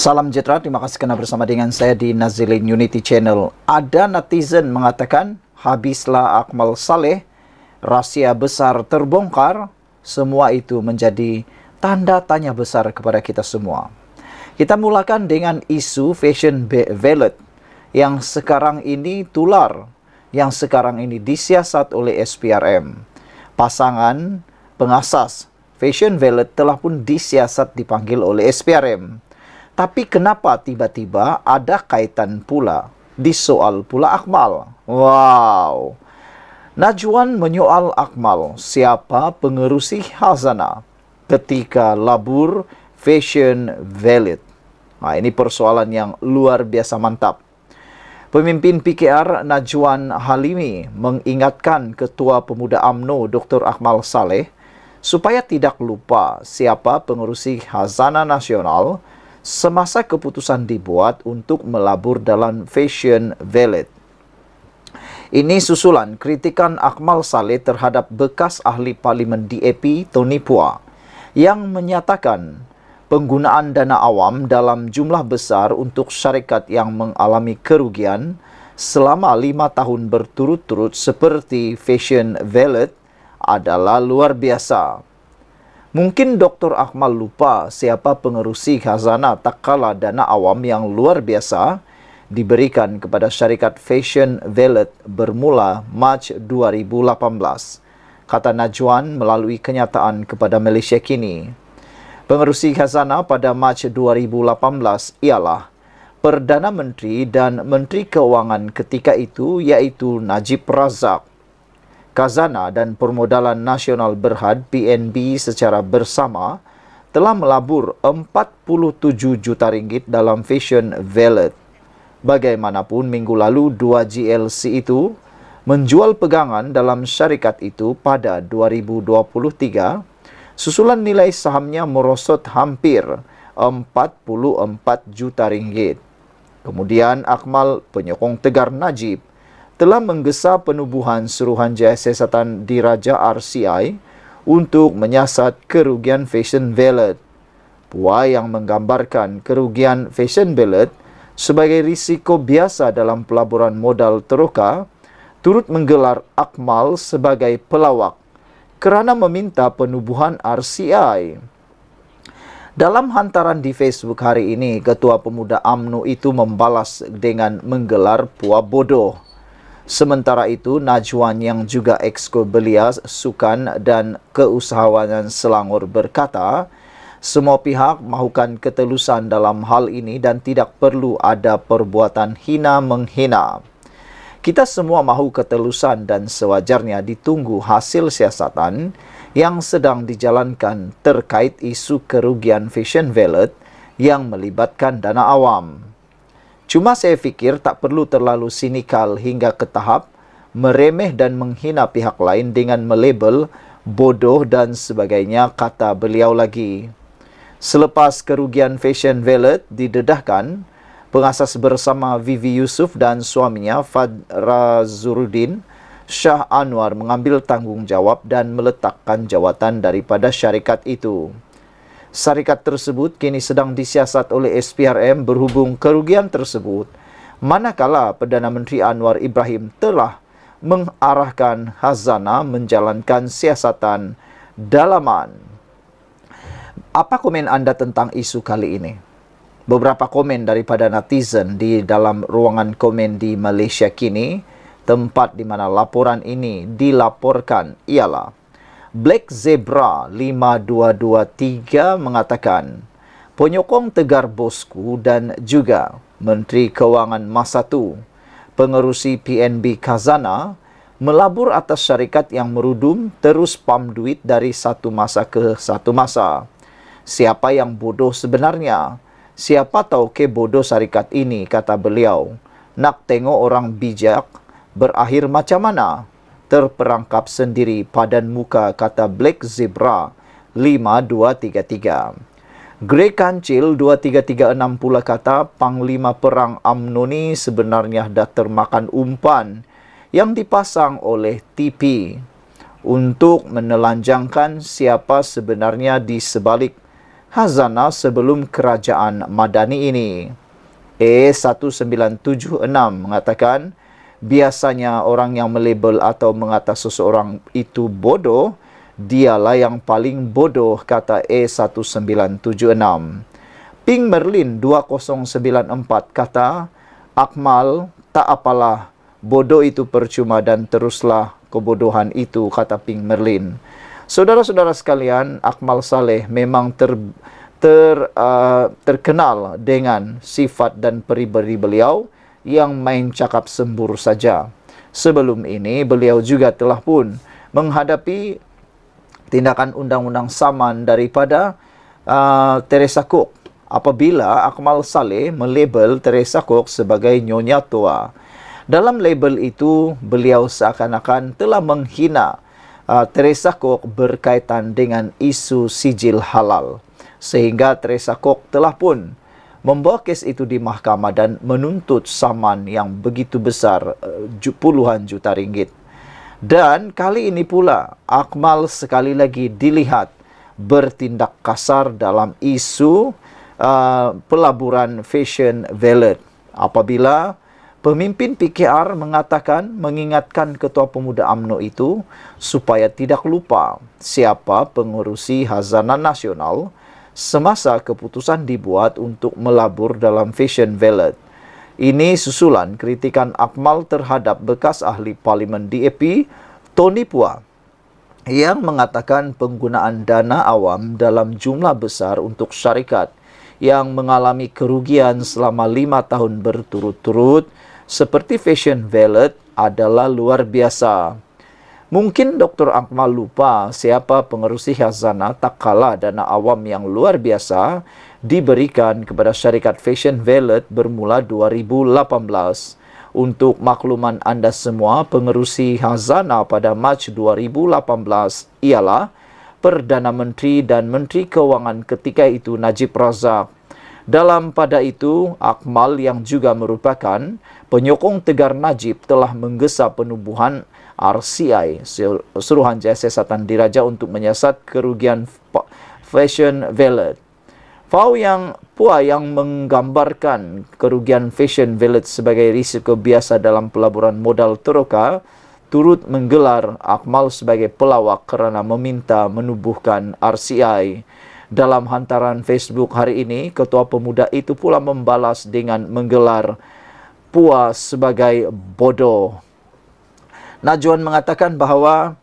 Salam sejahtera, terima kasih kerana bersama dengan saya di Nazilin Unity Channel. Ada netizen mengatakan, habislah Akmal Saleh, rahsia besar terbongkar, semua itu menjadi tanda tanya besar kepada kita semua. Kita mulakan dengan isu fashion valet yang sekarang ini tular, yang sekarang ini disiasat oleh SPRM. Pasangan pengasas fashion valet telah pun disiasat dipanggil oleh SPRM. Tapi kenapa tiba-tiba ada kaitan pula di soal pula Akmal? Wow! Najwan menyoal Akmal, siapa pengerusi khazanah ketika labur fashion valet? Nah, ini persoalan yang luar biasa mantap. Pemimpin PKR Najwan Halimi mengingatkan Ketua Pemuda UMNO Dr. Akmal Saleh supaya tidak lupa siapa pengerusi khazanah nasional semasa keputusan dibuat untuk melabur dalam fashion valet. Ini susulan kritikan Akmal Saleh terhadap bekas ahli Parlimen DAP Tony Phua yang menyatakan penggunaan dana awam dalam jumlah besar untuk syarikat yang mengalami kerugian selama 5 tahun berturut-turut seperti fashion valet adalah luar biasa. Mungkin Dr. Akmal lupa siapa pengerusi khazanah tak kala dana awam yang luar biasa diberikan kepada syarikat fashion valet bermula Mac 2018, kata Najwan melalui kenyataan kepada Malaysia Kini. Pengerusi khazanah pada Mac 2018 ialah Perdana Menteri dan Menteri Keuangan ketika itu iaitu Najib Razak. Khazanah dan Permodalan Nasional Berhad PNB secara bersama telah melabur 47 juta ringgit dalam fashion valet. Bagaimanapun minggu lalu 2 GLC itu menjual pegangan dalam syarikat itu pada 2023, susulan nilai sahamnya merosot hampir 44 juta ringgit. Kemudian Akmal, penyokong tegar Najib, telah menggesa penubuhan Suruhanjaya Siasatan Diraja RCI untuk menyiasat kerugian fashion valet. Phua yang menggambarkan kerugian fashion valet sebagai risiko biasa dalam pelaburan modal teroka, turut menggelar Akmal sebagai pelawak kerana meminta penubuhan RCI. Dalam hantaran di Facebook hari ini, Ketua Pemuda UMNO itu membalas dengan menggelar Phua bodoh. Sementara itu, Najwan yang juga Exco Belia Sukan dan Keusahawanan Selangor berkata, semua pihak mahukan ketelusan dalam hal ini dan tidak perlu ada perbuatan hina menghina. Kita semua mahu ketelusan dan sewajarnya ditunggu hasil siasatan yang sedang dijalankan terkait isu kerugian fashion valet yang melibatkan dana awam. Cuma saya fikir tak perlu terlalu sinikal hingga ke tahap meremeh dan menghina pihak lain dengan melabel bodoh dan sebagainya, kata beliau lagi. Selepas kerugian fashion valet didedahkan, pengasas bersama Vivi Yusuf dan suaminya Fadrazuruddin Shah Anwar mengambil tanggungjawab dan meletakkan jawatan daripada syarikat itu. Syarikat tersebut kini sedang disiasat oleh SPRM berhubung kerugian tersebut, manakala Perdana Menteri Anwar Ibrahim telah mengarahkan khazanah menjalankan siasatan dalaman. Apa komen anda tentang isu kali ini? Beberapa komen daripada netizen di dalam ruangan komen di Malaysia Kini, tempat di mana laporan ini dilaporkan, ialah Black Zebra 5223 mengatakan, penyokong tegar bosku dan juga Menteri Keuangan masa tu, pengerusi PNB khazanah, melabur atas syarikat yang merudum terus pam duit dari satu masa ke satu masa. Siapa yang bodoh sebenarnya? Siapa tahu ke bodoh syarikat ini, kata beliau. Nak tengok orang bijak berakhir macam mana? Terperangkap sendiri padan muka, kata Black Zebra 5233. Grey Kancil 2336 pula kata Panglima Perang UMNO ni sebenarnya dah termakan umpan yang dipasang oleh TP untuk menelanjangkan siapa sebenarnya di sebalik Hazana sebelum kerajaan Madani ini. E1976 mengatakan, biasanya orang yang melabel atau mengata seseorang itu bodoh, dialah yang paling bodoh, kata E1976. Ping Merlin 2094 kata, Akmal, tak apalah, bodoh itu percuma dan teruslah kebodohan itu, kata Ping Merlin. Saudara-saudara sekalian, Akmal Saleh memang terkenal dengan sifat dan peribadi beliau yang main cakap sembur saja. Sebelum ini, beliau juga telah pun menghadapi tindakan undang-undang saman daripada Teresa Cook apabila Akmal Saleh melabel Teresa Cook sebagai Nyonya Tua. Dalam label itu, beliau seakan-akan telah menghina Teresa Cook berkaitan dengan isu sijil halal. Sehingga Teresa Cook telah pun membawa kes itu di mahkamah dan menuntut saman yang begitu besar, puluhan juta ringgit. Dan kali ini pula, Akmal sekali lagi dilihat bertindak kasar dalam isu pelaburan Fashion Valet. Apabila pemimpin PKR mengingatkan Ketua Pemuda UMNO itu supaya tidak lupa siapa pengurusi Hazanah Nasional semasa keputusan dibuat untuk melabur dalam Fashion Valet. Ini susulan kritikan Akmal terhadap bekas ahli parlimen DAP, Tony Pua, yang mengatakan penggunaan dana awam dalam jumlah besar untuk syarikat yang mengalami kerugian selama 5 tahun berturut-turut seperti Fashion Valet adalah luar biasa. Mungkin Dr. Akmal lupa siapa pengerusi Hazanah tak kala dana awam yang luar biasa diberikan kepada syarikat Fashion Valet bermula 2018. Untuk makluman anda semua, pengerusi Hazanah pada Mac 2018 ialah Perdana Menteri dan Menteri Keuangan ketika itu Najib Razak. Dalam pada itu, Akmal yang juga merupakan penyokong tegar Najib telah menggesa penubuhan RCI, Suruhanjaya Siasatan Diraja, untuk menyiasat kerugian Fashion Valet. Pua yang menggambarkan kerugian Fashion Valet sebagai risiko biasa dalam pelaburan modal teroka, turut menggelar Akmal sebagai pelawak kerana meminta menubuhkan RCI. Dalam hantaran Facebook hari ini, Ketua Pemuda itu pula membalas dengan menggelar Pua sebagai bodoh. Najwan mengatakan bahawa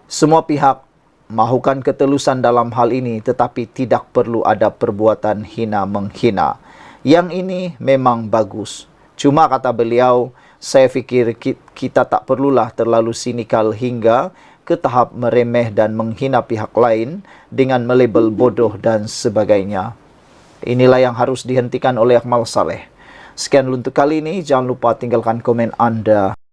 semua pihak mahukan ketelusan dalam hal ini, tetapi tidak perlu ada perbuatan hina-menghina. Yang ini memang bagus. Cuma kata beliau, saya fikir kita tak perlulah terlalu sinikal hingga ke tahap meremeh dan menghina pihak lain dengan melabel bodoh dan sebagainya. Inilah yang harus dihentikan oleh Akmal Saleh. Sekian untuk kali ini, jangan lupa tinggalkan komen anda.